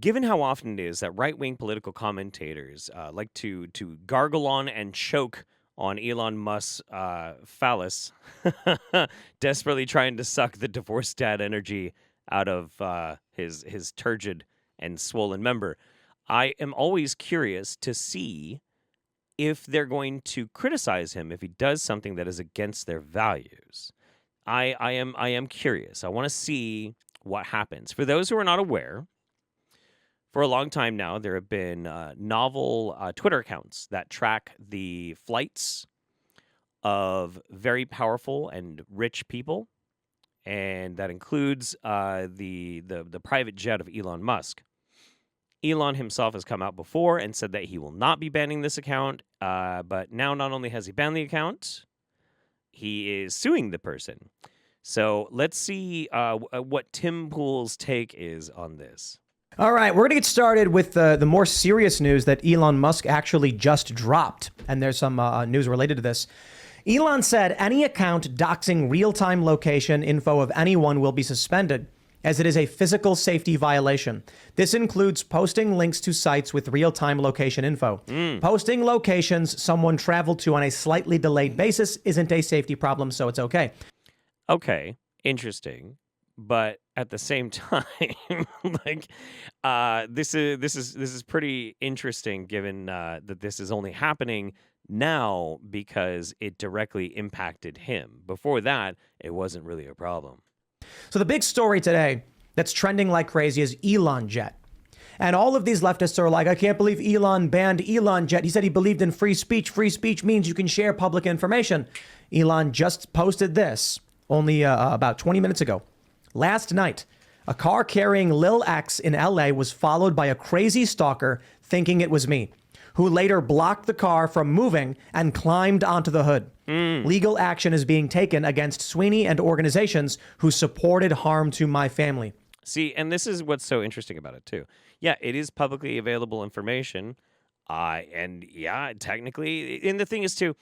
Given how often it is that right-wing political commentators like to gargle on and choke on Elon Musk's phallus, desperately trying to suck the divorced dad energy out of his turgid and swollen member, I am always curious to see if they're going to criticize him if he does something that is against their values. I am curious. I want to see what happens. For those who are not aware, for a long time now, there have been novel Twitter accounts that track the flights of very powerful and rich people, and that includes the private jet of Elon Musk. Elon himself has come out before and said that he will not be banning this account, but now not only has he banned the account, he is suing the person. So let's see what Tim Pool's take is on this. All right, we're going to get started with the more serious news that Elon Musk actually just dropped. And there's some news related to this. Elon said any account doxing real-time location info of anyone will be suspended, as it is a physical safety violation. This includes posting links to sites with real-time location info. Posting locations someone traveled to on a slightly delayed basis isn't a safety problem, so it's okay. Okay, interesting. But at the same time, like this is pretty interesting given that this is only happening now because it directly impacted him. Before that, it wasn't really a problem. So the big story today that's trending like crazy is Elon Jet. And all of these leftists are like, I can't believe Elon banned Elon Jet. He said he believed in free speech. Free speech means you can share public information. Elon just posted this only about 20 minutes ago. Last night, a car carrying Lil X in LA was followed by a crazy stalker thinking it was me, who later blocked the car from moving and climbed onto the hood. Legal action is being taken against Sweeney and organizations who supported harm to my family. See, and this is what's so interesting about it, too. Yeah, it is publicly available information. And yeah, technically, and the thing is, too,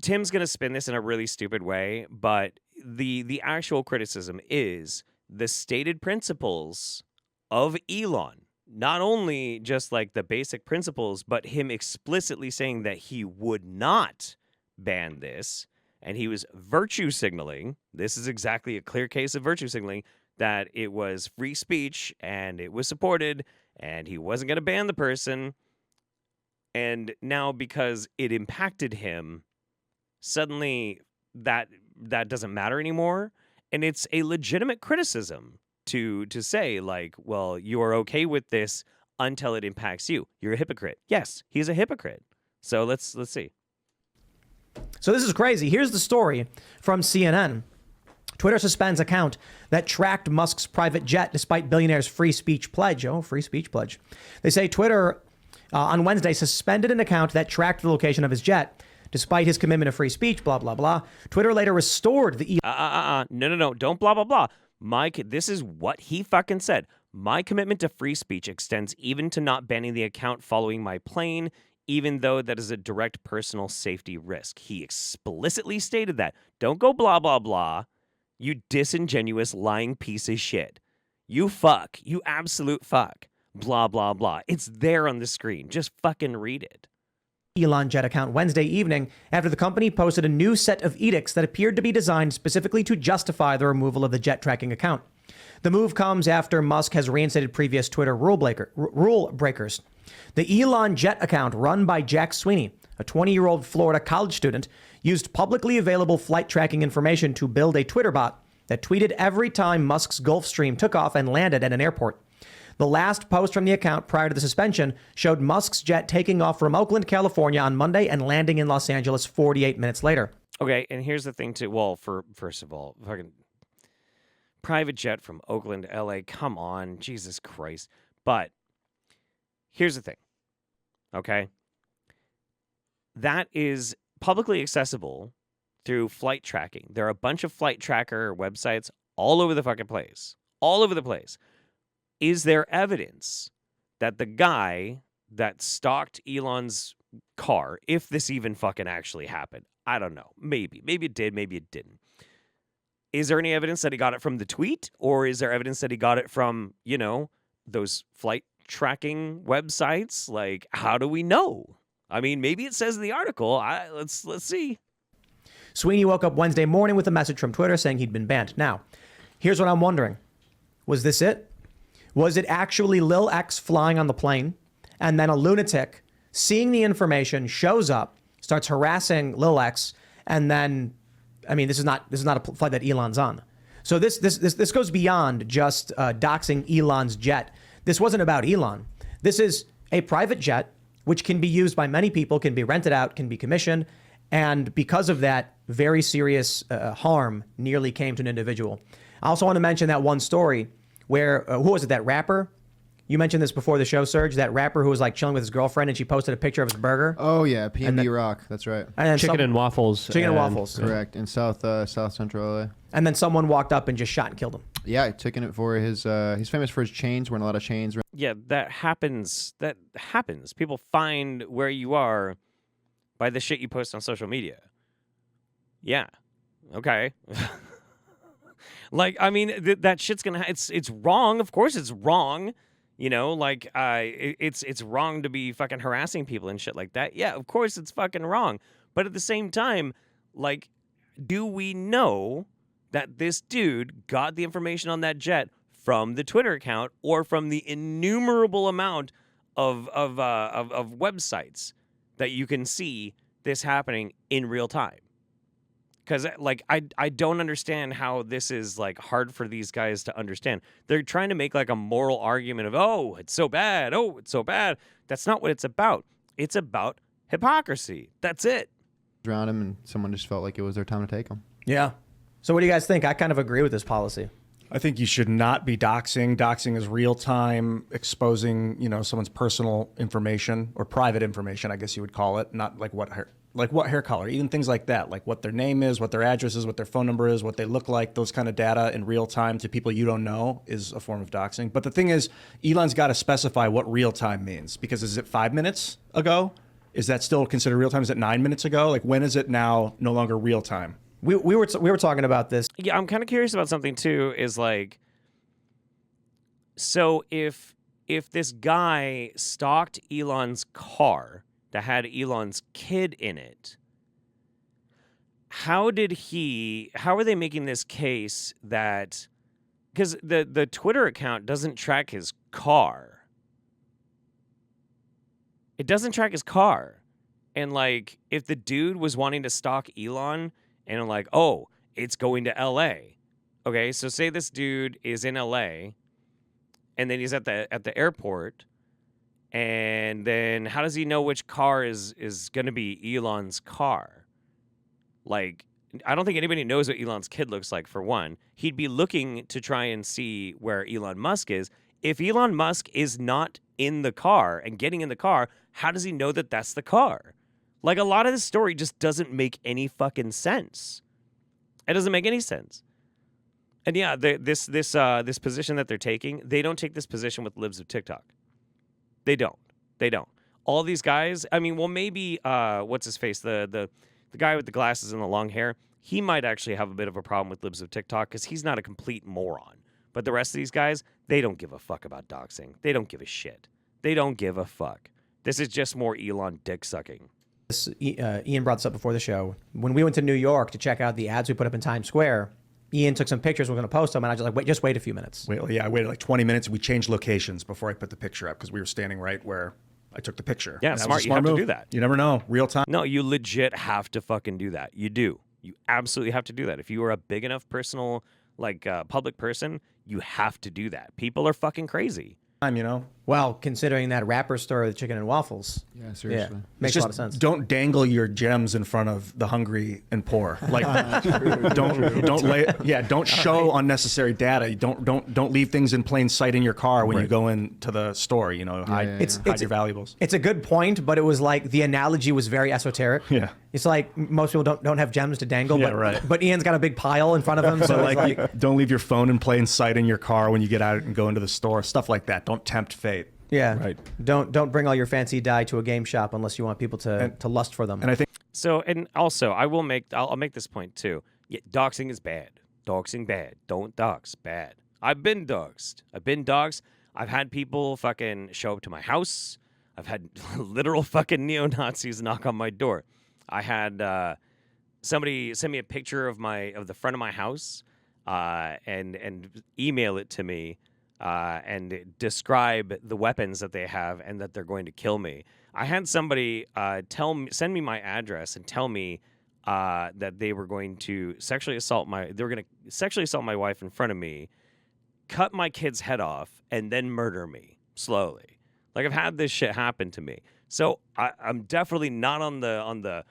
Tim's going to spin this in a really stupid way, but the actual criticism is the stated principles of Elon. Not only just like the basic principles, but him explicitly saying that he would not ban this, and he was virtue signaling. This is exactly a clear case of virtue signaling, that it was free speech and it was supported and he wasn't going to ban the person. And now because it impacted him, suddenly that doesn't matter anymore. And it's a legitimate criticism to say, like, well, you are okay with this until it impacts you. You're a hypocrite. Yes, he's a hypocrite. So let's see. So this is crazy. Here's the story from CNN. Twitter suspends account that tracked Musk's private jet despite billionaire's free speech pledge. Oh, free speech pledge. They say Twitter on Wednesday suspended an account that tracked the location of his jet despite his commitment to free speech, blah, blah, blah. Twitter later restored the... No. Don't blah, blah, blah. This is what he fucking said. My commitment to free speech extends even to not banning the account following my plane, even though that is a direct personal safety risk. He explicitly stated that. Don't go blah, blah, blah. You disingenuous, lying piece of shit. You fuck. You absolute fuck. Blah, blah, blah. It's there on the screen. Just fucking read it. Elon Jet account Wednesday evening after the company posted a new set of edicts that appeared to be designed specifically to justify the removal of the jet tracking account. The move comes after Musk has reinstated previous Twitter rule breakers. The Elon Jet account, run by Jack Sweeney, a 20-year-old Florida college student, used publicly available flight tracking information to build a Twitter bot that tweeted every time Musk's Gulfstream took off and landed at an airport. The last post from the account prior to the suspension showed Musk's jet taking off from Oakland, California on Monday and landing in Los Angeles 48 minutes later. Okay, and here's the thing, too. Well, first of all, fucking private jet from Oakland to LA. Come on, Jesus Christ. But here's the thing, okay? That is publicly accessible through flight tracking. There are a bunch of flight tracker websites all over the fucking place. All over the place. Is there evidence that the guy that stalked Elon's car, if this even fucking actually happened, I don't know, maybe it did, maybe it didn't, is there any evidence that he got it from the tweet, or is there evidence that he got it from, those flight tracking websites? Like, how do we know? I mean, maybe it says in the article. Let's see. Sweeney woke up Wednesday morning with a message from Twitter saying he'd been banned. Now, here's what I'm wondering. Was this it? Was it actually Lil X flying on the plane, and then a lunatic seeing the information shows up, starts harassing Lil X, and then, I mean, this is not a flight that Elon's on. So this goes beyond just doxing Elon's jet. This wasn't about Elon. This is a private jet, which can be used by many people, can be rented out, can be commissioned. And because of that, very serious harm nearly came to an individual. I also want to mention that one story where, who was it, that rapper? You mentioned this before the show, Serge, that rapper who was like chilling with his girlfriend and she posted a picture of his burger. Oh, yeah, PNB Rock. That's right. And then Chicken and waffles. Chicken and waffles. Correct. In South Central LA. And then someone walked up and just shot and killed him. Yeah, taking it for his, he's famous for his chains, wearing a lot of chains. Yeah, that happens. People find where you are by the shit you post on social media. Yeah. Okay. Like, I mean, that shit's gonna. It's wrong. Of course, it's wrong. It's wrong to be fucking harassing people and shit like that. Yeah, of course, it's fucking wrong. But at the same time, like, do we know that this dude got the information on that jet from the Twitter account or from the innumerable amount of websites that you can see this happening in real time? Because, like, I don't understand how this is, like, hard for these guys to understand. They're trying to make, like, a moral argument of, oh, it's so bad. Oh, it's so bad. That's not what it's about. It's about hypocrisy. That's it. Around him, and someone just felt like it was their time to take him. Yeah. So what do you guys think? I kind of agree with this policy. I think you should not be doxing. Doxing is real-time exposing, someone's personal information or private information, I guess you would call it. Not like what hair color, even things like that, like what their name is, what their address is, what their phone number is, what they look like. Those kind of data in real time to people you don't know is a form of doxing. But the thing is, Elon's got to specify what real time means, because is it 5 minutes ago? Is that still considered real time? Is it 9 minutes ago? Like, when is it now no longer real time? We were talking about this. Yeah, I'm kind of curious about something too. Is like, so if this guy stalked Elon's car that had Elon's kid in it, how are they making this case that, because the Twitter account doesn't track his car. It doesn't track his car. And like, if the dude was wanting to stalk Elon and I'm like, oh, it's going to LA. Okay, so say this dude is in LA and then he's at the airport. And then how does he know which car is going to be Elon's car? Like, I don't think anybody knows what Elon's kid looks like, for one. He'd be looking to try and see where Elon Musk is. If Elon Musk is not in the car and getting in the car, how does he know that that's the car? Like, a lot of this story just doesn't make any fucking sense. It doesn't make any sense. And yeah, this position that they're taking, they don't take this position with libs of TikTok. They don't. All these guys, I mean, well, maybe, what's his face? The guy with the glasses and the long hair, he might actually have a bit of a problem with libs of TikTok because he's not a complete moron. But the rest of these guys, they don't give a fuck about doxing. They don't give a shit. They don't give a fuck. This is just more Elon dick sucking. Ian brought this up before the show. When we went to New York to check out the ads we put up in Times Square, Ian took some pictures. We're going to post them, and I was like, wait a few minutes. I waited like 20 minutes. We changed locations before I put the picture up because we were standing right where I took the picture. Yeah, smart. You have to do that. You never know. Real time. No, you legit have to fucking do that. You do. You absolutely have to do that. If you are a big enough personal, like, public person, you have to do that. People are fucking crazy. Well, considering that rapper story with chicken and waffles. Yeah, seriously. Makes a lot of sense. Don't dangle your gems in front of the hungry and poor. Like, don't show unnecessary data. Don't leave things in plain sight in your car when you go into the store. Hide your valuables. It's a good point, but it was like the analogy was very esoteric. Yeah. It's like most people don't have gems to dangle, but Ian's got a big pile in front of him. So like, don't leave your phone in plain sight in your car when you get out and go into the store. Stuff like that. Don't tempt fate. Yeah. Right. Don't bring all your fancy dye to a game shop unless you want people to lust for them. And I think so. And also, I'll make this point too. Yeah, doxing is bad. Doxing bad. Don't dox. Bad. I've been doxed. I've had people fucking show up to my house. I've had literal fucking neo-Nazis knock on my door. I had somebody send me a picture of the front of my house and email it to me and describe the weapons that they have and that they're going to kill me. I had somebody send me my address and tell me that they were going to sexually assault my wife in front of me, cut my kid's head off, and then murder me slowly. Like, I've had this shit happen to me. So I'm definitely not on the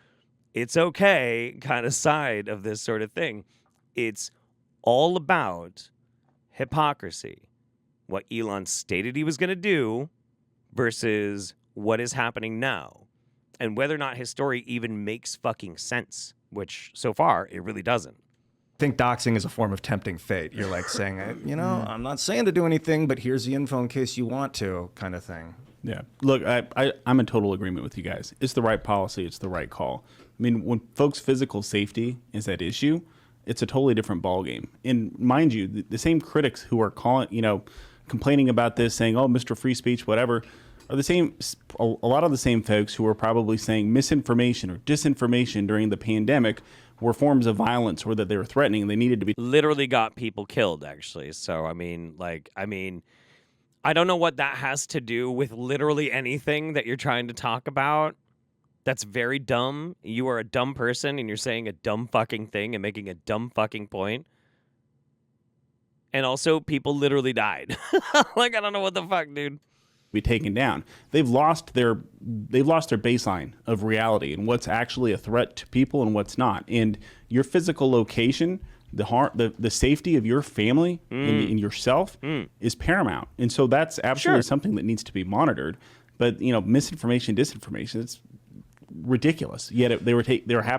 it's okay kind of side of this sort of thing. It's all about hypocrisy. What Elon stated he was going to do versus what is happening now. And whether or not his story even makes fucking sense, which so far it really doesn't. I think doxing is a form of tempting fate. You're like saying, I'm not saying to do anything, but here's the info in case you want to, kind of thing. Yeah. Look, I'm in total agreement with you guys. It's the right policy. It's the right call. I mean, when folks' physical safety is at issue, it's a totally different ballgame. And mind you, the same critics who are complaining about this, saying, oh, Mr. Free Speech, whatever, are a lot of the same folks who are probably saying misinformation or disinformation during the pandemic were forms of violence or that they were threatening and they needed to be literally got people killed, actually. So, I don't know what that has to do with literally anything that you're trying to talk about. That's very dumb. You are a dumb person and you're saying a dumb fucking thing and making a dumb fucking point. And also, people literally died. Like, I don't know what the fuck, dude. be taken down. They've lost their baseline of reality and what's actually a threat to people and what's not. And your physical location, the safety of your family and yourself is paramount. And so that's absolutely something that needs to be monitored. But misinformation, disinformation, it's ridiculous. Yet they were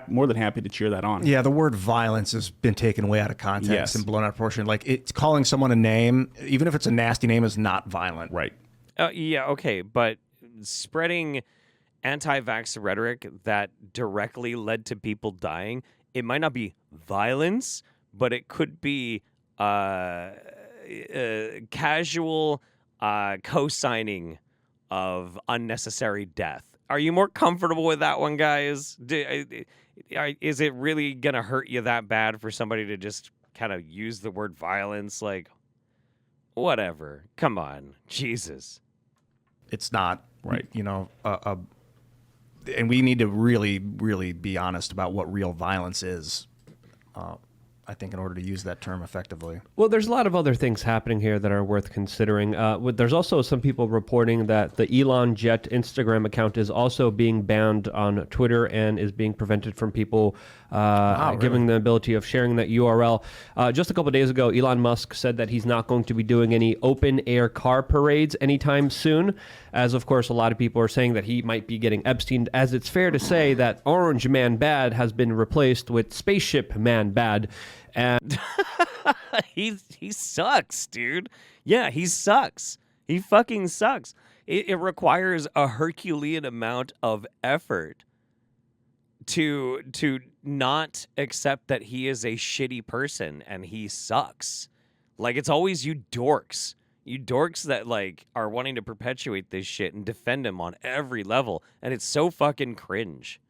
more than happy to cheer that on. Yeah, the word violence has been taken way out of context and blown out of proportion. Like, it's calling someone a name, even if it's a nasty name, is not violent. Right. Yeah, okay, but spreading anti-vax rhetoric that directly led to people dying, it might not be violence, but it could be casual co-signing of unnecessary death. Are you more comfortable with that one, guys? Is it really going to hurt you that bad for somebody to just kind of use the word violence? Like, whatever. Come on. Jesus. It's not, right? And we need to really, really be honest about what real violence is, I think, in order to use that term effectively. Well, there's a lot of other things happening here that are worth considering. There's also some people reporting that the Elon Jet Instagram account is also being banned on Twitter and is being prevented from people giving the ability of sharing that URL. Just a couple of days ago, Elon Musk said that he's not going to be doing any open-air car parades anytime soon, as, of course, a lot of people are saying that he might be getting Epstein, as it's fair to say that Orange Man Bad has been replaced with Spaceship Man Bad. And he sucks, dude. Yeah, he sucks. He fucking sucks. It requires a Herculean amount of effort to not accept that he is a shitty person and he sucks. Like, it's always you dorks that like are wanting to perpetuate this shit and defend him on every level, and it's so fucking cringe.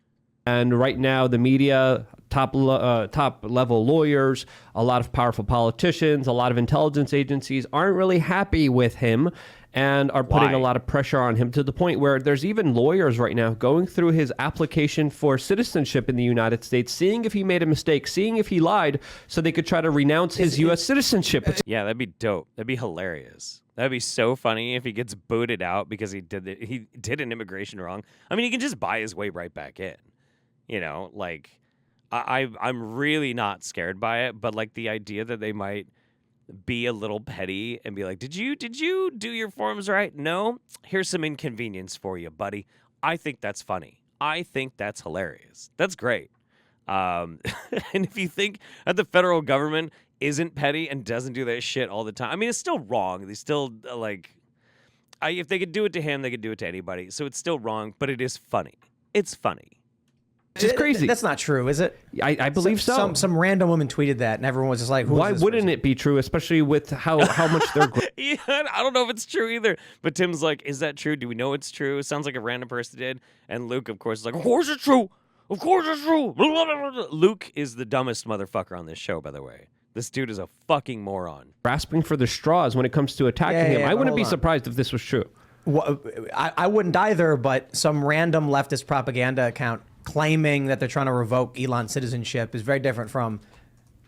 And right now, the media, top level lawyers, a lot of powerful politicians, a lot of intelligence agencies aren't really happy with him and are putting a lot of pressure on him, to the point where there's even lawyers right now going through his application for citizenship in the United States, seeing if he made a mistake, seeing if he lied, so they could try to renounce his U.S. citizenship. Yeah, that'd be dope. That'd be hilarious. That'd be so funny if he gets booted out because he did an immigration wrong. I mean, he can just buy his way right back in. I'm really not scared by it, but like the idea that they might be a little petty and be like, did you do your forms right? No? Here's some inconvenience for you, buddy. I think that's funny. I think that's hilarious. That's great. And if you think that the federal government isn't petty and doesn't do that shit all the time, I mean, it's still wrong. They still, if they could do it to him, they could do it to anybody. So it's still wrong, but it is funny. It's funny. Which is crazy. That's not true, is it? I believe so. Some random woman tweeted that, and everyone was just like, Why wouldn't it be true, especially with how much they're Yeah, I don't know if it's true either. But Tim's like, is that true? Do we know it's true? It sounds like a random person did. And Luke, of course, is like, of course it's true. Of course it's true. Luke is the dumbest motherfucker on this show, by the way. This dude is a fucking moron. grasping for the straws when it comes to attacking him. Yeah, I but wouldn't hold be on. surprised if this was true. Well, I wouldn't either, but some random leftist propaganda account claiming that they're trying to revoke Elon's citizenship is very different from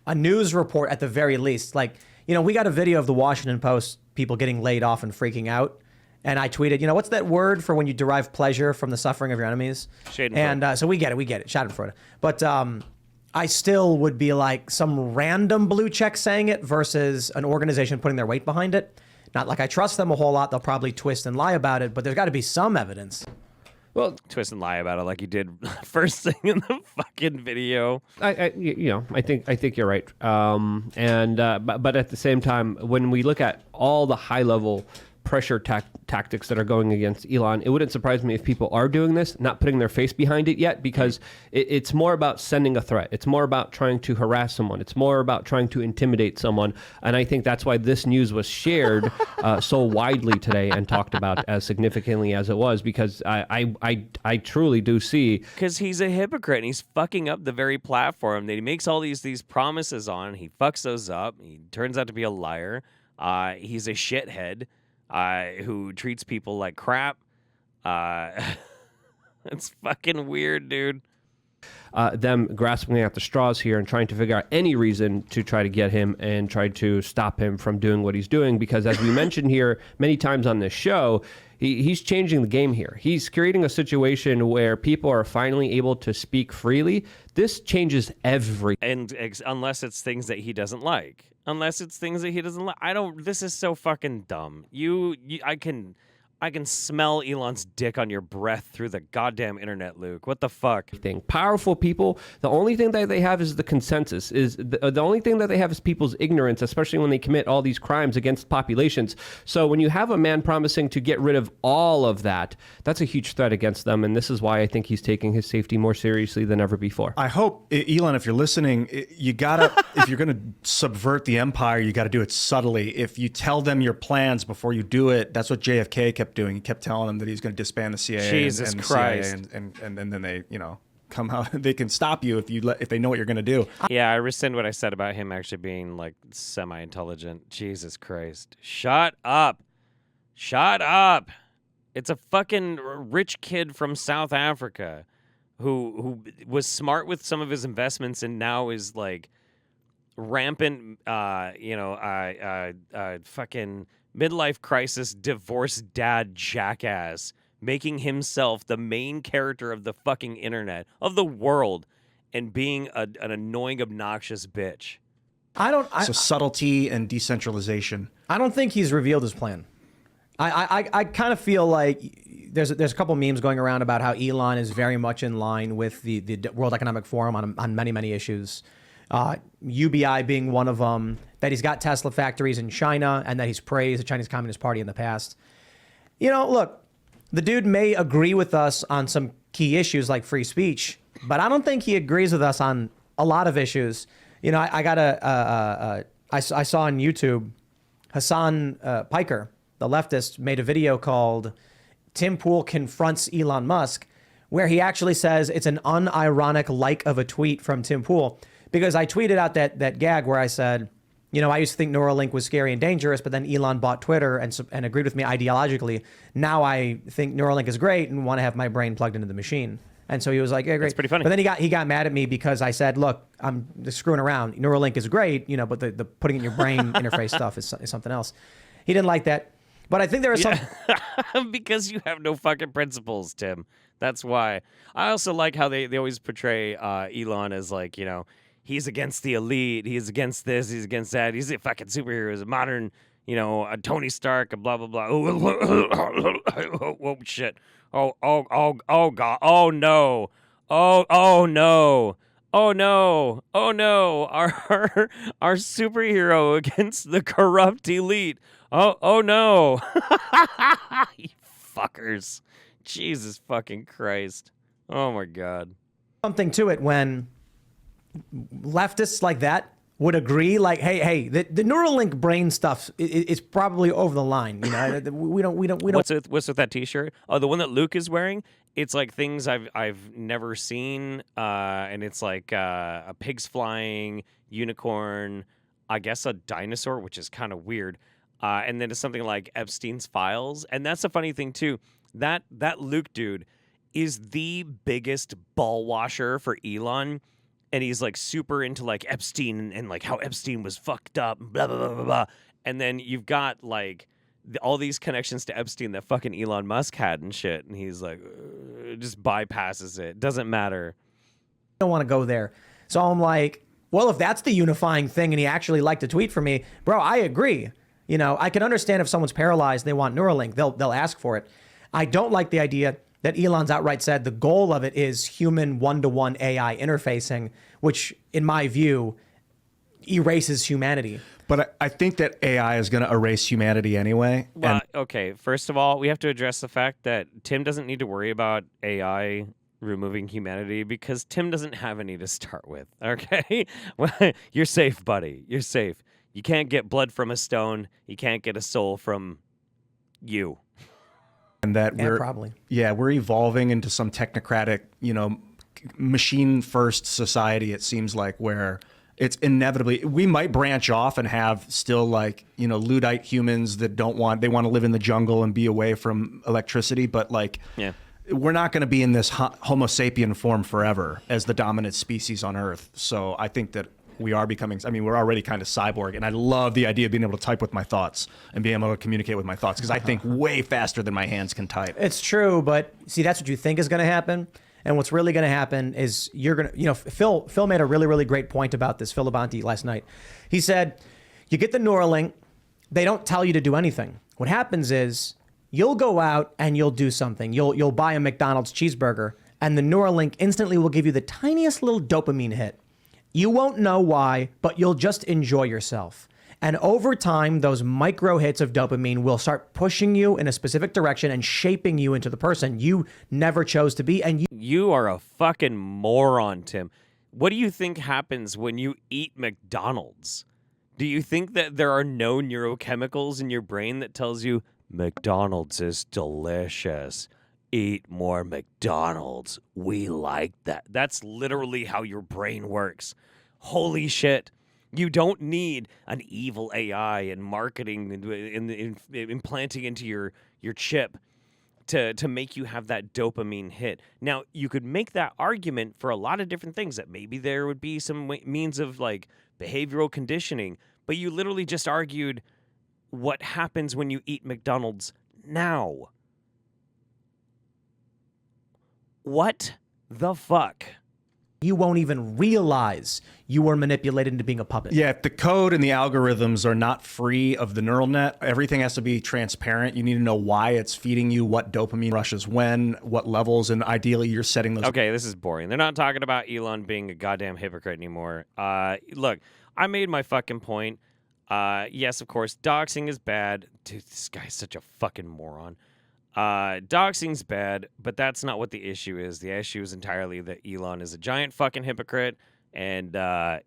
a news report at the very least. Like, we got a video of the Washington Post people getting laid off and freaking out. And I tweeted, what's that word for when you derive pleasure from the suffering of your enemies? Schadenfreude. And so we get it, Schadenfreude. But I still would be like some random blue check saying it versus an organization putting their weight behind it. Not like I trust them a whole lot. They'll probably twist and lie about it, but there's got to be some evidence. Well, Twist and lie about it like you did first thing in the fucking video. I think you're right. But at the same time, when we look at all the high level pressure tactics that are going against Elon, it wouldn't surprise me if people are doing this, not putting their face behind it yet, because it's more about sending a threat. It's more about trying to harass someone. It's more about trying to intimidate someone. And I think that's why this news was shared so widely today and talked about as significantly as it was, because I truly do see. Because he's a hypocrite and he's fucking up the very platform that he makes all these promises on. He fucks those up. He turns out to be a liar. He's a shithead. Who treats people like crap. It's fucking weird, dude. Them grasping at the straws here and trying to figure out any reason to try to get him and try to stop him from doing what he's doing. Because as we mentioned here many times on this show, he's changing the game here. He's creating a situation where people are finally able to speak freely. This changes everything. And unless it's things that he doesn't like. This is so fucking dumb. I can smell Elon's dick on your breath through the goddamn internet, Luke. What the fuck? Powerful people, the only thing that they have is the consensus. The only thing that they have is people's ignorance, especially when they commit all these crimes against populations. So when you have a man promising to get rid of all of that, that's a huge threat against them. And this is why I think he's taking his safety more seriously than ever before. I hope, Elon, if you're listening, you gotta, if you're gonna subvert the empire, you gotta do it subtly. If you tell them your plans before you do it, that's what JFK kept doing. He kept telling them that he's going to disband the CIA. Jesus and Christ. CIA and then they, come out. They can stop you if they know what you're going to do. Yeah, I rescind what I said about him actually being like semi-intelligent. Jesus Christ. Shut up. It's a fucking rich kid from South Africa who was smart with some of his investments and now is like rampant, fucking midlife crisis, divorced dad jackass, making himself the main character of the fucking internet, of the world, and being an annoying, obnoxious bitch. So subtlety and decentralization. I don't think he's revealed his plan. I kind of feel like there's a couple memes going around about how Elon is very much in line with the World Economic Forum on many issues. UBI being one of them, that he's got Tesla factories in China, and that he's praised the Chinese Communist Party in the past. Look, the dude may agree with us on some key issues like free speech, but I don't think he agrees with us on a lot of issues. I saw on YouTube, Hassan Piker, the leftist, made a video called Tim Pool Confronts Elon Musk, where he actually says it's an unironic like of a tweet from Tim Pool. Because I tweeted out that gag where I said, I used to think Neuralink was scary and dangerous, but then Elon bought Twitter and agreed with me ideologically. Now I think Neuralink is great and want to have my brain plugged into the machine. And so he was like, yeah, great. That's pretty funny. But then he got mad at me because I said, look, I'm just screwing around. Neuralink is great, but the putting in your brain interface stuff is something else. He didn't like that. But I think there are some... Because you have no fucking principles, Tim. That's why. I also like how they always portray Elon as like, he's against the elite. He's against this. He's against that. He's a fucking superhero. He's a modern, a Tony Stark, a blah, blah, blah. Oh, shit. Oh, God. Oh, no. Oh, no. Oh, no. Oh, no. Our superhero against the corrupt elite. Oh, no. You fuckers. Jesus fucking Christ. Oh, my God. something to it when leftists like that would agree, like, hey, the Neuralink brain stuff is probably over the line. You know, we don't. What's with that T-shirt? Oh, the one that Luke is wearing. It's like things I've never seen, and it's like a pig's flying, unicorn, I guess a dinosaur, which is kind of weird, and then it's something like Epstein's files, and that's the funny thing too. That Luke dude is the biggest ball washer for Elon. And he's like super into like Epstein and like how Epstein was fucked up, blah, blah, blah, blah, blah. And then you've got like all these connections to Epstein that fucking Elon Musk had and shit. And he's like, just bypasses it. Doesn't matter. I don't want to go there. So I'm like, well, if that's the unifying thing and he actually liked to tweet for me, bro, I agree. You know, I can understand if someone's paralyzed, they want Neuralink, they'll ask for it. I don't like the idea that Elon's outright said the goal of it is human one-to-one AI interfacing, which, in my view, erases humanity. But I think that AI is going to erase humanity anyway. Well, okay, first of all, we have to address the fact that Tim doesn't need to worry about AI removing humanity because Tim doesn't have any to start with, okay? Well, you're safe, buddy. You're safe. You can't get blood from a stone. You can't get a soul from you. And that we're evolving into some technocratic, machine first society. It seems like where it's inevitably we might branch off and have still Luddite humans that want to live in the jungle and be away from electricity, but we're not going to be in this Homo sapien form forever as the dominant species on Earth. So I think that we are becoming, we're already kind of cyborg, and I love the idea of being able to type with my thoughts and being able to communicate with my thoughts because I think way faster than my hands can type. It's true, but see, that's what you think is going to happen. And what's really going to happen is you're going to, Phil made a really, really great point about this, Phil Labonte, last night. He said, you get the Neuralink, they don't tell you to do anything. What happens is you'll go out and you'll do something. You'll buy a McDonald's cheeseburger, and the Neuralink instantly will give you the tiniest little dopamine hit. You won't know why, but you'll just enjoy yourself. And over time, those micro hits of dopamine will start pushing you in a specific direction and shaping you into the person you never chose to be. And you are a fucking moron, Tim. What do you think happens when you eat McDonald's? Do you think that there are no neurochemicals in your brain that tells you McDonald's is delicious? Eat more McDonald's. We like that. That's literally how your brain works. Holy shit. You don't need an evil AI and marketing and implanting into your chip to make you have that dopamine hit. Now, you could make that argument for a lot of different things, that maybe there would be some means of behavioral conditioning, but you literally just argued what happens when you eat McDonald's now. What the fuck? You won't even realize you were manipulated into being a puppet. Yeah, if the code and the algorithms are not free of the neural net, everything has to be transparent. You need to know why it's feeding you, what dopamine rushes when, what levels, and ideally you're setting those. Okay, this is boring. They're not talking about Elon being a goddamn hypocrite anymore. Look, I made my fucking point. Yes, of course, doxing is bad. Dude, this guy's such a fucking moron. Doxing's bad, but that's not what the issue is. The issue is entirely that Elon is a giant fucking hypocrite, and I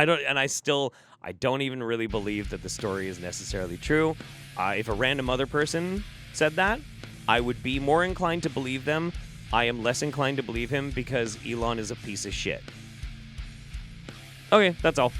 don't even really believe that the story is necessarily true. If a random other person said that, I would be more inclined to believe them. I am less inclined to believe him because Elon is a piece of shit. Okay, that's all.